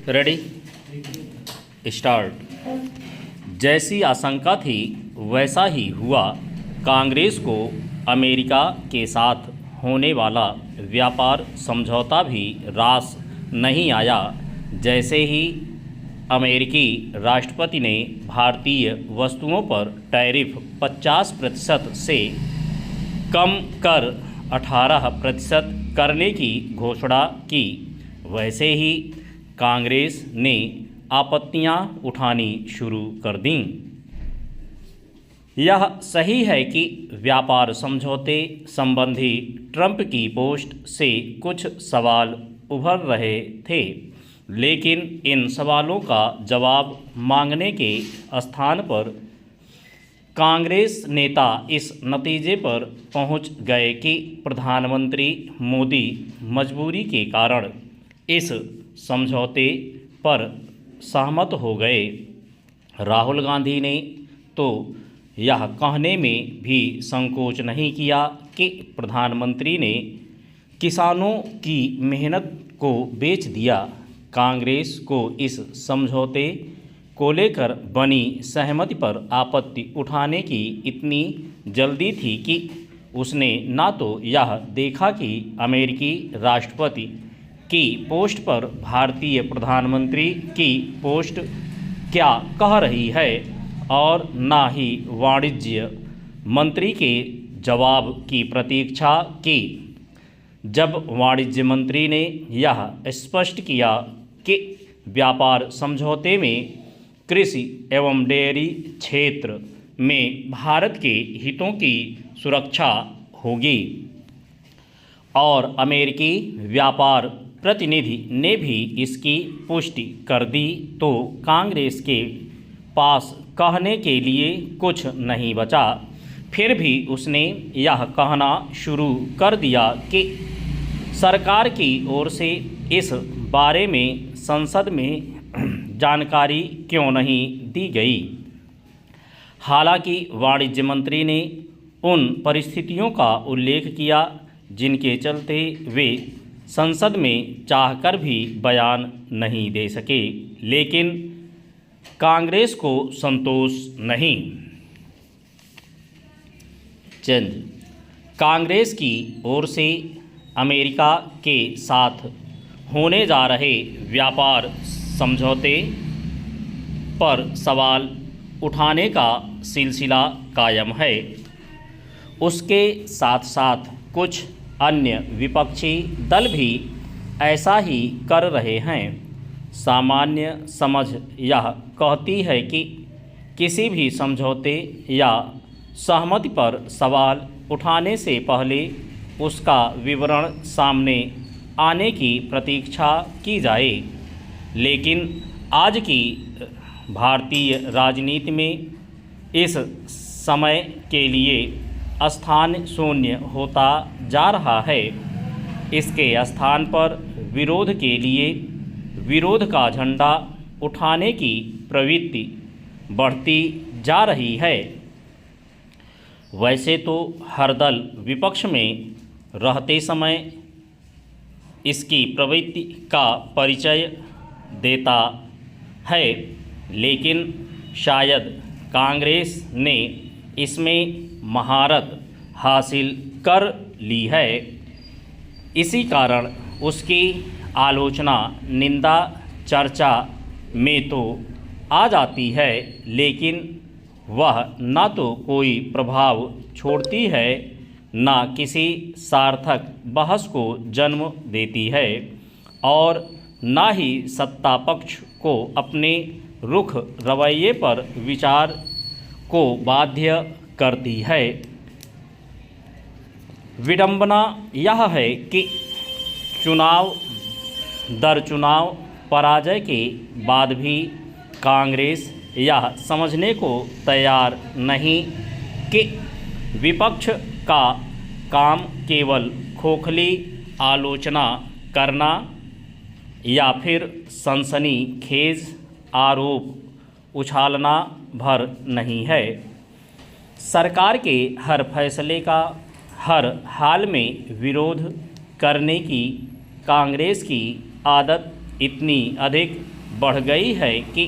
Ready start. जैसी आशंका थी वैसा ही हुआ। कांग्रेस को अमेरिका के साथ होने वाला व्यापार समझौता भी रास नहीं आया। जैसे ही अमेरिकी राष्ट्रपति ने भारतीय वस्तुओं पर टैरिफ 50% से कम कर 18% करने की घोषणा की, वैसे ही कांग्रेस ने आपत्तियां उठानी शुरू कर दीं। यह सही है कि व्यापार समझौते संबंधी ट्रंप की पोस्ट से कुछ सवाल उभर रहे थे, लेकिन इन सवालों का जवाब मांगने के स्थान पर कांग्रेस नेता इस नतीजे पर पहुंच गए कि प्रधानमंत्री मोदी मजबूरी के कारण इस समझौते पर सहमत हो गए। राहुल गांधी ने तो यह कहने में भी संकोच नहीं किया कि प्रधानमंत्री ने किसानों की मेहनत को बेच दिया। कांग्रेस को इस समझौते को लेकर बनी सहमति पर आपत्ति उठाने की इतनी जल्दी थी कि उसने न तो यह देखा कि अमेरिकी राष्ट्रपति की पोस्ट पर भारतीय प्रधानमंत्री की पोस्ट क्या कह रही है और न ही वाणिज्य मंत्री के जवाब की प्रतीक्षा की। जब वाणिज्य मंत्री ने यह स्पष्ट किया कि व्यापार समझौते में कृषि एवं डेयरी क्षेत्र में भारत के हितों की सुरक्षा होगी और अमेरिकी व्यापार प्रतिनिधि ने भी इसकी पुष्टि कर दी, तो कांग्रेस के पास कहने के लिए कुछ नहीं बचा। फिर भी उसने यह कहना शुरू कर दिया कि सरकार की ओर से इस बारे में संसद में जानकारी क्यों नहीं दी गई। हालांकि वाणिज्य मंत्री ने उन परिस्थितियों का उल्लेख किया जिनके चलते वे संसद में चाहकर भी बयान नहीं दे सके, लेकिन कांग्रेस को संतोष नहीं। चंद कांग्रेस की ओर से अमेरिका के साथ होने जा रहे व्यापार समझौते पर सवाल उठाने का सिलसिला कायम है। उसके साथ साथ कुछ अन्य विपक्षी दल भी ऐसा ही कर रहे हैं। सामान्य समझ यह कहती है कि किसी भी समझौते या सहमति पर सवाल उठाने से पहले उसका विवरण सामने आने की प्रतीक्षा की जाए, लेकिन आज की भारतीय राजनीति में इस समय के लिए स्थान शून्य होता जा रहा है। इसके स्थान पर विरोध के लिए विरोध का झंडा उठाने की प्रवृत्ति बढ़ती जा रही है। वैसे तो हर दल विपक्ष में रहते समय इसकी प्रवृत्ति का परिचय देता है, लेकिन शायद कांग्रेस ने इसमें महारत हासिल कर ली है। इसी कारण उसकी आलोचना निंदा चर्चा में तो आ जाती है, लेकिन वह न तो कोई प्रभाव छोड़ती है न किसी सार्थक बहस को जन्म देती है और न ही सत्ता पक्ष को अपने रुख रवैये पर विचार को बाध्य करती है। विडंबना यह है कि चुनाव दर चुनाव पराजय के बाद भी कांग्रेस यह समझने को तैयार नहीं कि विपक्ष का काम केवल खोखली आलोचना करना या फिर सनसनीखेज आरोप उछालना भर नहीं है। सरकार के हर फैसले का हर हाल में विरोध करने की कांग्रेस की आदत इतनी अधिक बढ़ गई है कि